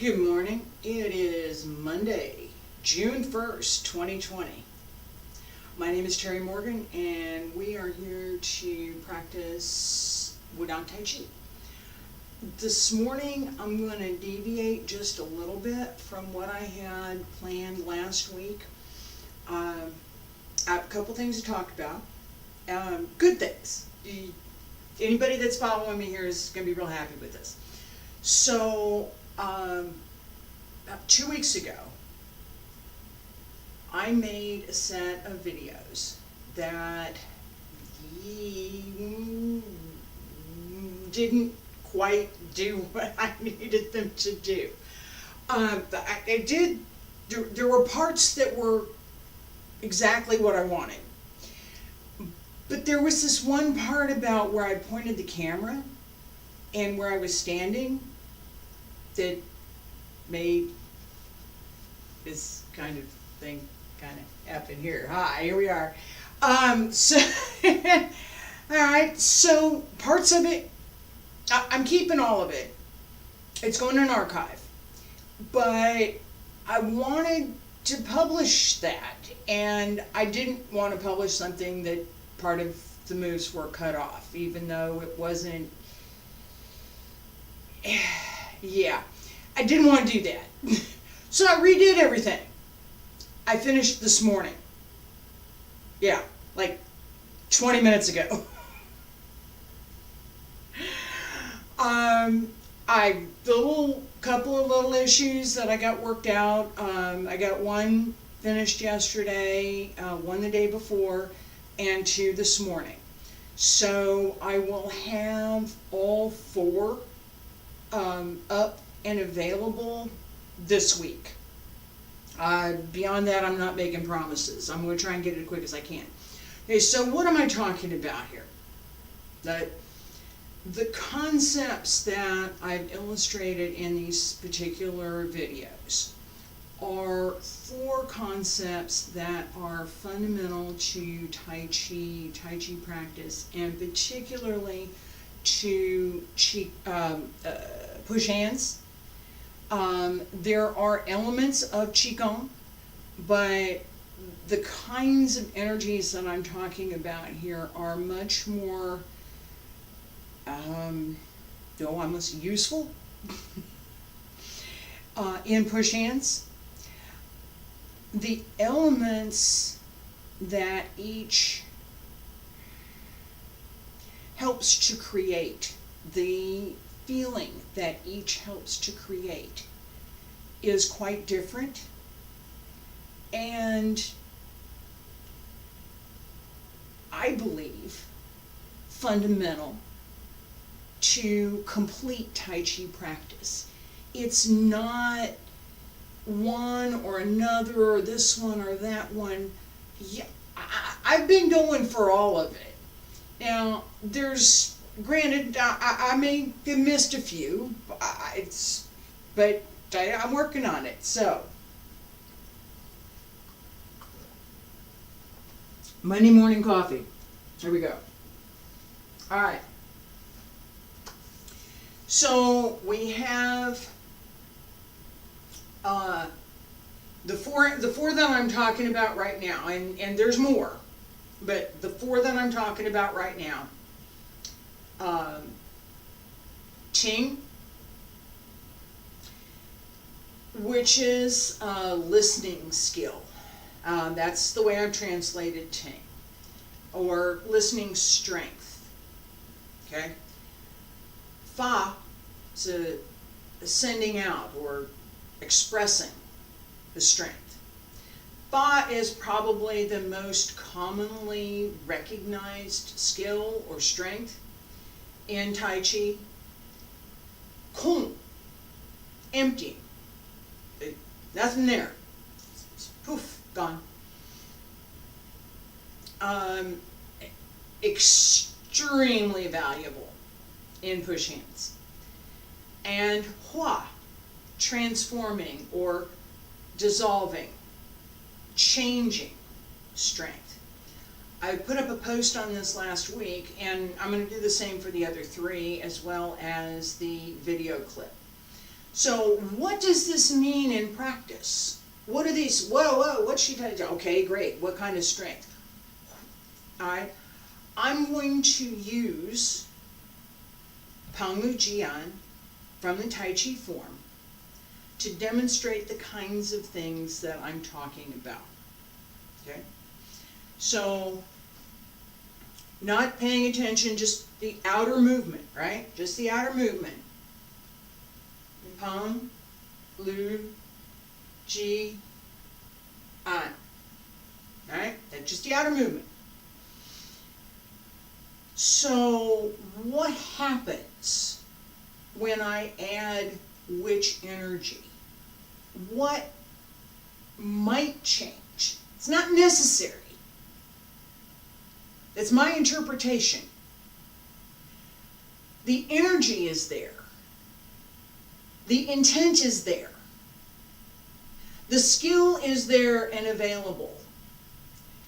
Good morning. It is Monday, June 1st, 2020. My name is Terry Morgan, and we are here to practice Wudang Taiji. This morning, I'm going to deviate just a little bit from what I had planned last week. I have a couple things to talk about. Good things. Anybody that's following me here is going to be real happy with this. So, about 2 weeks ago, I made a set of videos that didn't quite do what I needed them to do. There were parts that were exactly what I wanted. But there was this one part about where I pointed the camera and where I was standing that made this kind of thing kind of happen here. Hi, here we are. So, alright, so parts of it, I'm keeping all of it. It's going in an archive. But I wanted to publish that, and I didn't want to publish something that part of the moves were cut off, even though it wasn't. Yeah, I didn't want to do that. So I redid everything. I finished this morning. Yeah, like 20 minutes ago. Couple of little issues that I got worked out. I got one finished yesterday, one the day before, and two this morning. So I will have all four up and available this week. Beyond that, I'm not making promises. I'm going to try and get it as quick as I can. Okay, so what am I talking about here? The concepts that I've illustrated in these particular videos are four concepts that are fundamental to Tai Chi practice, and particularly to push hands. There are elements of Qigong, but the kinds of energies that I'm talking about here are much more almost useful in push hands. The elements that each helps to create, the feeling that each helps to create is quite different, and I believe fundamental to complete Tai Chi practice. It's not one or another, or this one or that one. Yeah, I've been going for all of it. Now, granted, I may have missed a few, but I'm working on it. So, Monday morning coffee. Here we go. All right. So we have the four that I'm talking about right now, and there's more, but the four that I'm talking about right now. Ting, which is a listening skill. That's the way I've translated Ting, or listening strength. Okay. Fa is a sending out or expressing the strength. Fa is probably the most commonly recognized skill or strength in Tai Chi. Kung, empty, nothing there, poof, gone. Extremely valuable in push hands. And Hua, transforming or dissolving, changing strength. I put up a post on this last week, and I'm going to do the same for the other three, as well as the video clip. So what does this mean in practice? What are these, whoa, what's she trying to do? Okay, great, what kind of strength? Alright, I'm going to use Pangmu Jian from the Taiji form to demonstrate the kinds of things that I'm talking about. Okay? So, not paying attention, just the outer movement, right? Just the outer movement. Pang, Lu, Ji, An. Alright? That's just the outer movement. So, what happens when I add which energy? What might change? It's not necessary. That's my interpretation. The energy is there. The intent is there. The skill is there and available.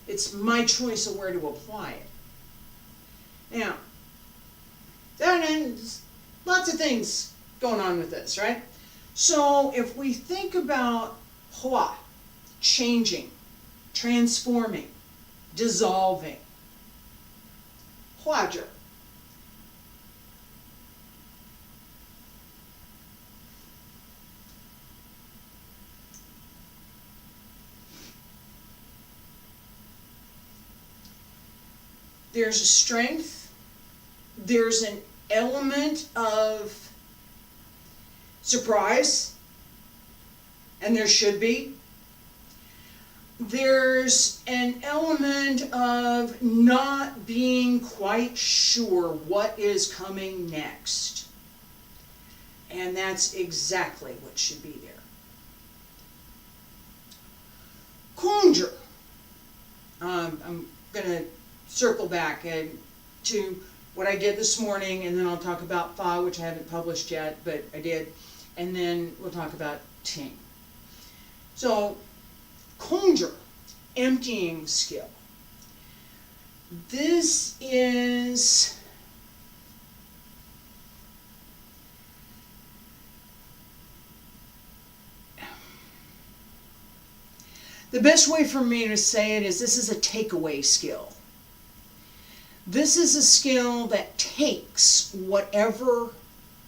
It's my choice of where to apply it. Now, there's lots of things going on with this, right? So if we think about hua, changing, transforming, dissolving, huazhi. There's a strength, there's an element of surprise, and there should be. There's an element of not being quite sure what is coming next. And that's exactly what should be there. Conjure. I'm going to circle back to what I did this morning, and then I'll talk about Fa, which I haven't published yet, but I did. And then we'll talk about Ting. So, conjure, emptying skill. This is the best way for me to say it is this is a takeaway skill. This is a skill that takes whatever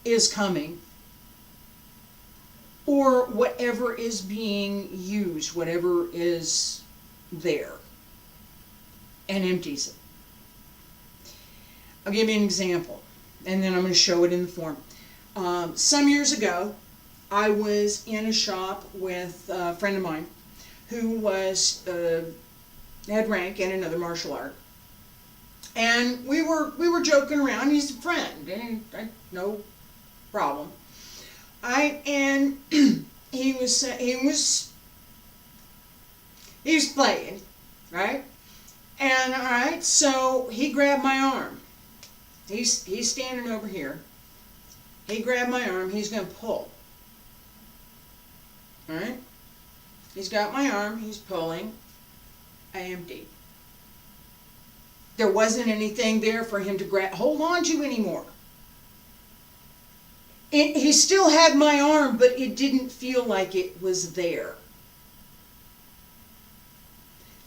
is coming or whatever is being used, whatever is there, and empties it. I'll give you an example, and then I'm going to show it in the form. Some years ago, I was in a shop with a friend of mine who was had rank in another martial art. And we were joking around. He's a friend, and no problem. And he was playing, right? And all right, so he grabbed my arm. He's standing over here. He grabbed my arm. He's going to pull. All right. He's got my arm. He's pulling. I emptied. There wasn't anything there for him to hold on to anymore. He still had my arm, but it didn't feel like it was there.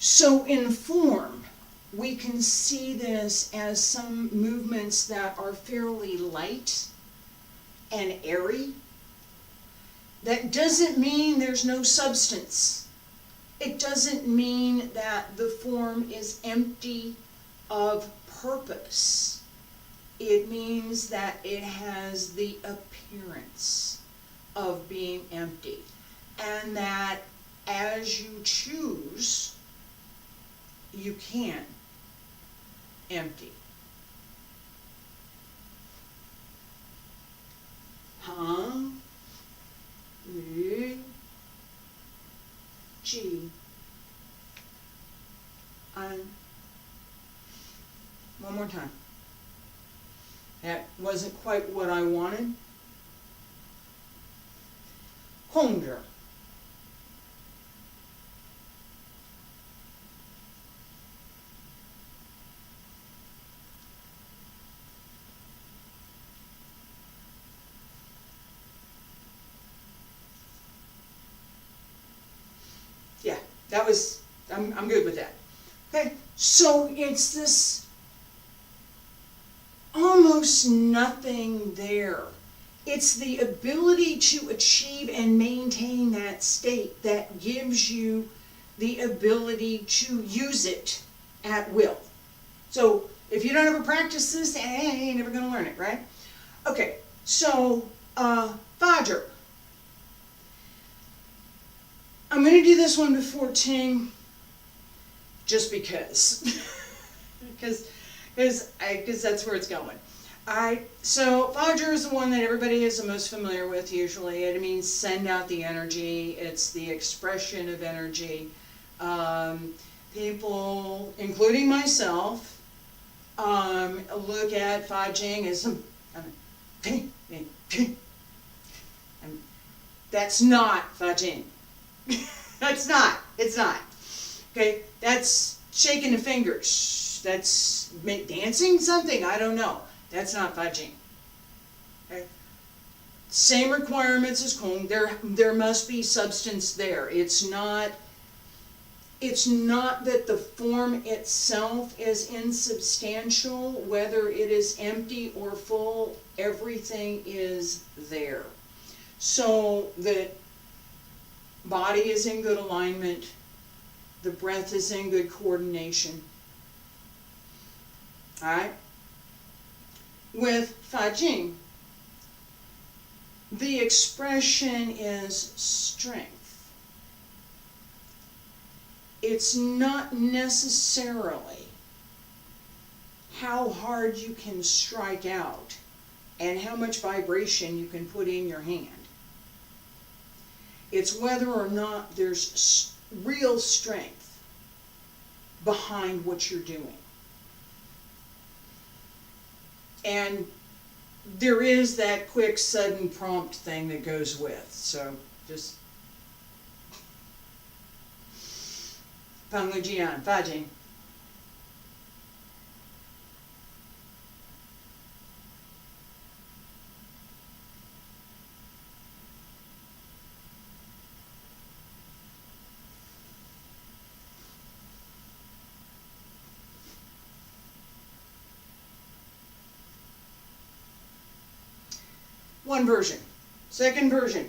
So in form, we can see this as some movements that are fairly light and airy. That doesn't mean there's no substance. It doesn't mean that the form is empty of purpose. It means that it has the appearance of being empty, and that as you choose, you can empty. Hang, Lu, Ji, An. One more time. That wasn't quite what I wanted. Conjure. I'm good with that. Okay, so it's this almost nothing there. It's the ability to achieve and maintain that state that gives you the ability to use it at will. So if you don't ever practice this, you ain't never going to learn it, right? Okay, so Fajr. I'm going to do this one before Ting, just because. because that's where it's going. So Fajr is the one that everybody is the most familiar with usually. It means send out the energy. It's the expression of energy. People, including myself, look at Fajing as that's not Fajing. It's not. Okay, that's shaking the fingers. That's dancing something, I don't know. That's not Fajing. Okay. Same requirements as Kung. There must be substance there. It's not that the form itself is insubstantial, whether it is empty or full, everything is there. So the body is in good alignment, the breath is in good coordination. Alright? With Fajing, the expression is strength. It's not necessarily how hard you can strike out and how much vibration you can put in your hand. It's whether or not there's real strength behind what you're doing. And there is that quick, sudden, prompt thing that goes with. So just Panglujian, Fajing. One version. Second version.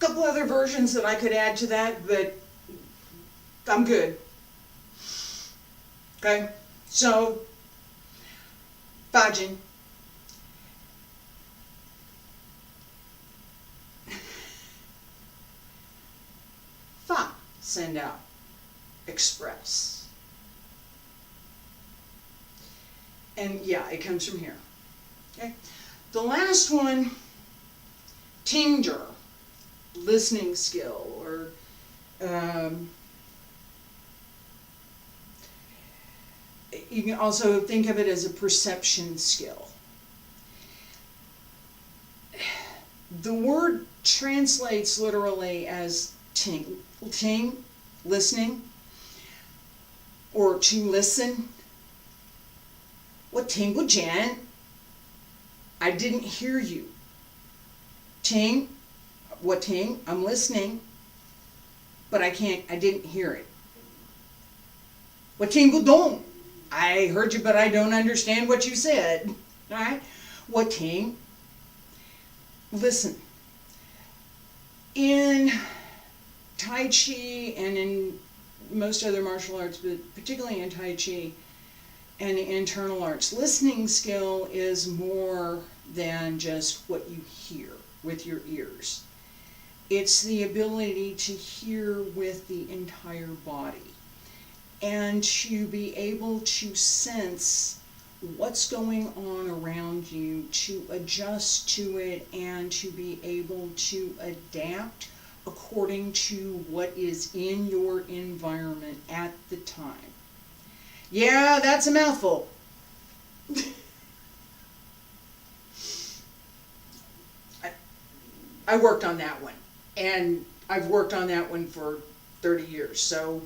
A couple other versions that I could add to that, but I'm good. Okay, so Fajing. Fa, send out, express. And yeah, it comes from here. Okay, the last one, tinger, listening skill, or you can also think of it as a perception skill. The word translates literally as ting, listening, or to listen. What ting wu jian? I didn't hear you. Ting, what ting? I'm listening, but I didn't hear it. What ting wu dong? I heard you, but I don't understand what you said. All right? What ting? Listen. In Tai Chi and in most other martial arts, but particularly in Tai Chi and the internal arts, listening skill is more than just what you hear with your ears. It's the ability to hear with the entire body and to be able to sense what's going on around you, to adjust to it, and to be able to adapt according to what is in your environment at the time. Yeah, that's a mouthful. I worked on that one, and I've worked on that one for 30 years, so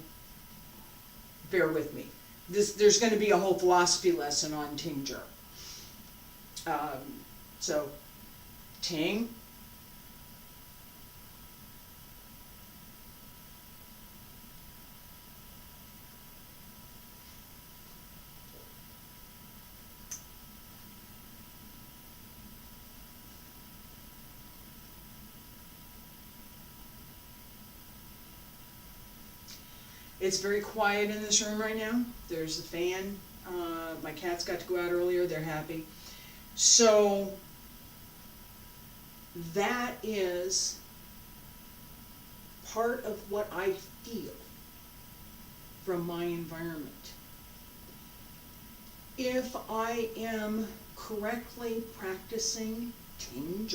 bear with me. There's going to be a whole philosophy lesson on ting. So, ting. It's very quiet in this room right now. There's a fan. My cats got to go out earlier. They're happy. So that is part of what I feel from my environment. If I am correctly practicing ting,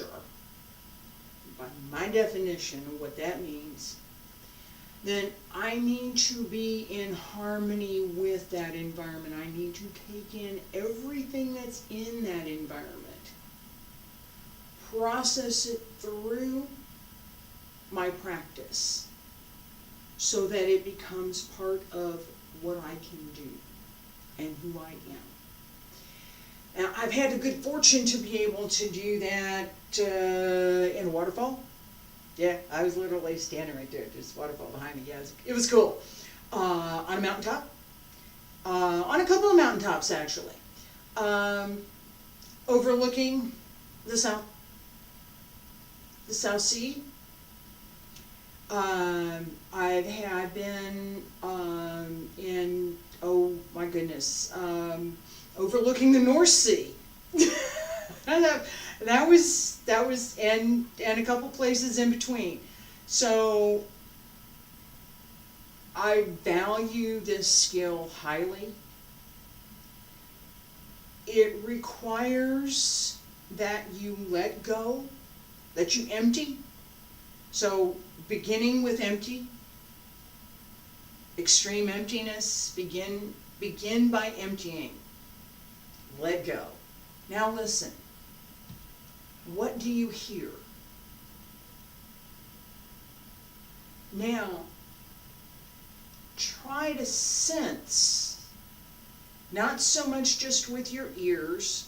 by my definition of what that means, then I need to be in harmony with that environment. I need to take in everything that's in that environment, process it through my practice so that it becomes part of what I can do and who I am. Now, I've had the good fortune to be able to do that in a waterfall. Yeah, I was literally standing right there, just waterfall behind me. Yeah, it was cool. On a mountaintop. On a couple of mountaintops, actually. Overlooking the South Sea. I've been in, oh my goodness, overlooking the North Sea. That was, and a couple places in between. So I value this skill highly. It requires that you let go, that you empty. So beginning with empty, extreme emptiness, begin by emptying. Let go. Now listen. What do you hear? Now, try to sense, not so much just with your ears,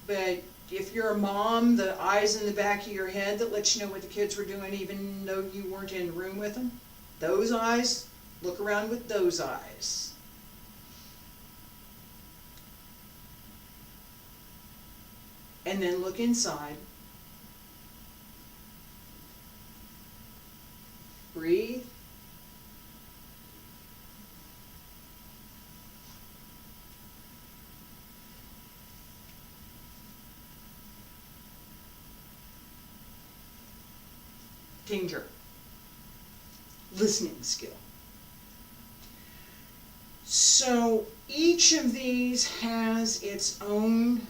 but if you're a mom, the eyes in the back of your head that lets you know what the kids were doing even though you weren't in the room with them. Those eyes, look around with those eyes. And then look inside. Breathe. Ting. Listening skill. So each of these has its own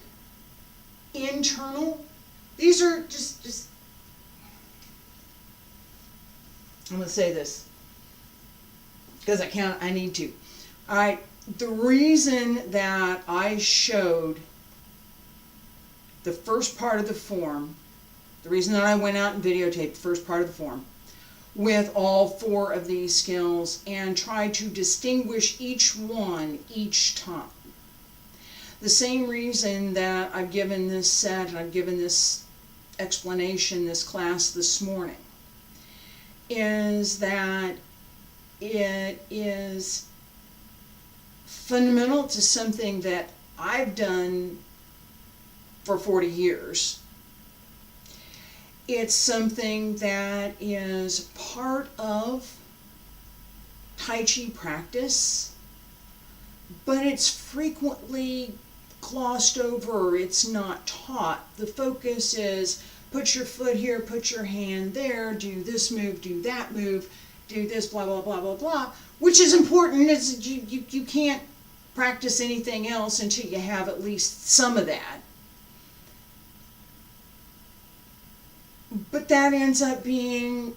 internal. These are just I'm going to say this because I need to. All right, the reason that I showed the first part of the form, the reason that I went out and videotaped the first part of the form with all 4 of these skills and tried to distinguish each one each time. The same reason that I've given this set and I've given this explanation, this class this morning, is that it is fundamental to something that I've done for 40 years. It's something that is part of Taiji practice, but it's frequently glossed over. It's not taught. The focus is put your foot here, put your hand there, do this move, do that move, do this, blah, blah, blah, blah, blah, which is important. It's, you can't practice anything else until you have at least some of that. But that ends up being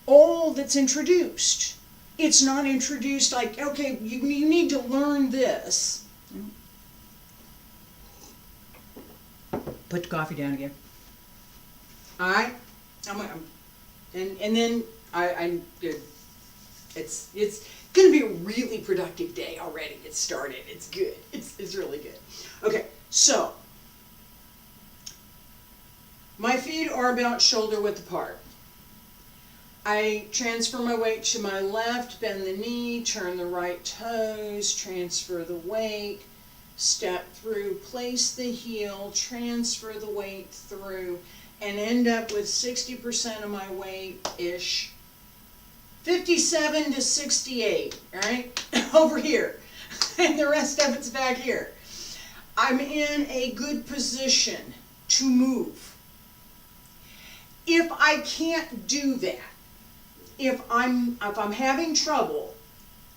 all that's introduced. It's not introduced like, okay, you need to learn this. Put the coffee down again. All right, and then I it's going to be a really productive day already. It started. It's good. It's really good. Okay, so my feet are about shoulder width apart. I transfer my weight to my left, bend the knee, turn the right toes, transfer the weight, step through, place the heel, transfer the weight through, and end up with 60% of my weight-ish. 57 to 68, all right, over here. And the rest of it's back here. I'm in a good position to move. If I can't do that, if I'm having trouble,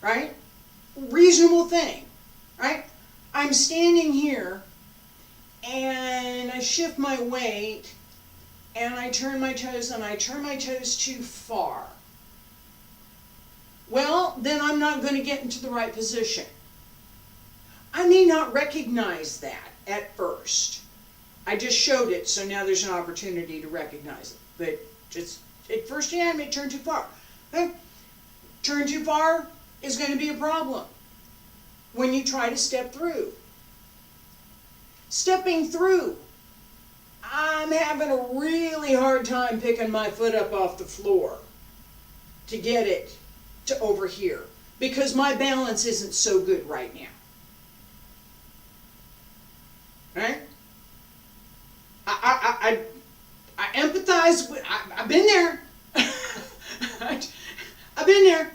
right, reasonable thing, right, I'm standing here and I shift my weight and I turn my toes and I turn my toes too far. Well, then I'm not going to get into the right position. I may not recognize that at first. I just showed it, so now there's an opportunity to recognize it. But just at first, yeah, I may turn too far. Okay? Turn too far is going to be a problem when you try to step through. Stepping through, I'm having a really hard time picking my foot up off the floor to get it to over here because my balance isn't so good right now. Right? I empathize with, I've been there. I've been there.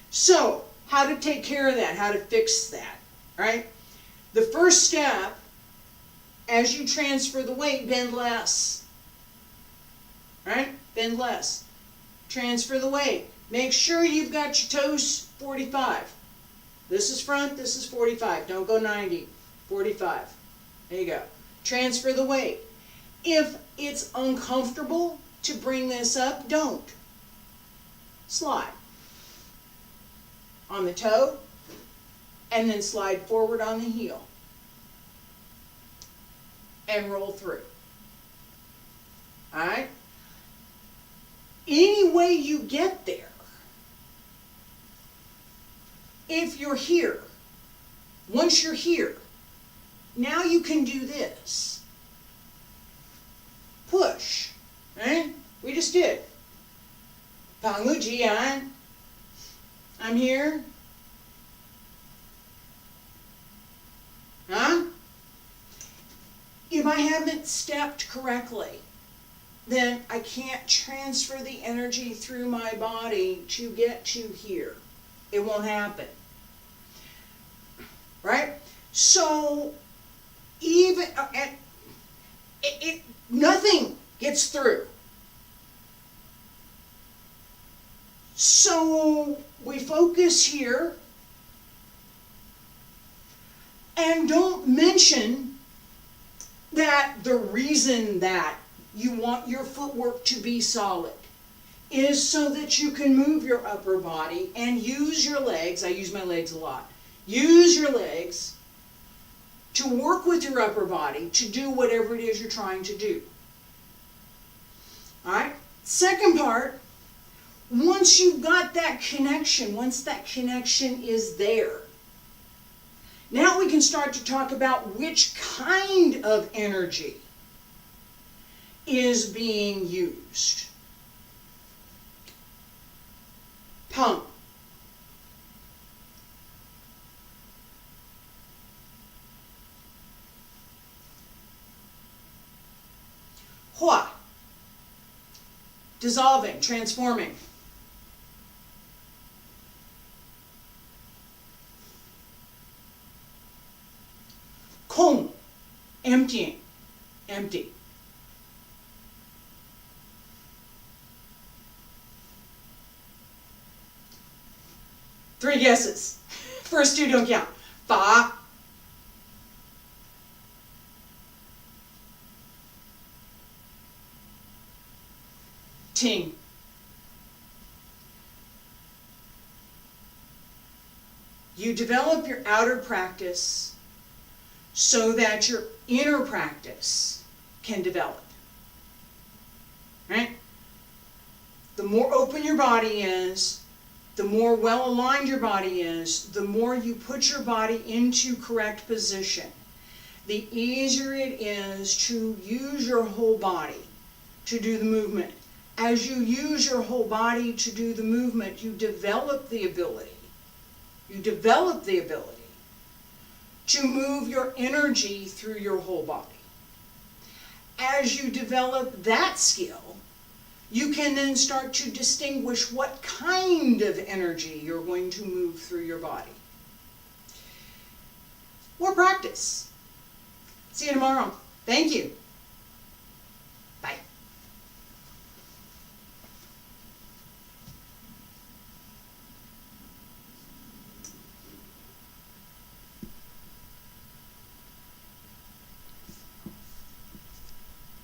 So, how to take care of that, how to fix that, right? The first step, as you transfer the weight, bend less. Right? Bend less. Transfer the weight. Make sure you've got your toes 45. This is front, this is 45. Don't go 90. 45. There you go. Transfer the weight. If it's uncomfortable to bring this up, don't. Slide on the toe and then slide forward on the heel and roll through. Alright? Any way you get there, if you're here, once you're here, now you can do this. Push. Right? We just did. Pangu Jian. I'm here. Huh? If I haven't stepped correctly, then I can't transfer the energy through my body to get to here. It won't happen. Right? So, even nothing gets through. So we focus here and don't mention that the reason that you want your footwork to be solid is so that you can move your upper body and use your legs. I use my legs a lot. Use your legs to work with your upper body to do whatever it is you're trying to do. Alright? Second part, once you've got that connection, once that connection is there, now we can start to talk about which kind of energy is being used. Pump. Hua. Dissolving, transforming. Kong. Emptying. Empty. Three guesses. First two don't count. Fa. Ting. You develop your outer practice so that your inner practice can develop. Right? The more open your body is, the more well aligned your body is, the more you put your body into correct position, the easier it is to use your whole body to do the movement. As you use your whole body to do the movement, you develop the ability to move your energy through your whole body. As you develop that skill, you can then start to distinguish what kind of energy you're going to move through your body. More practice. See you tomorrow. Thank you.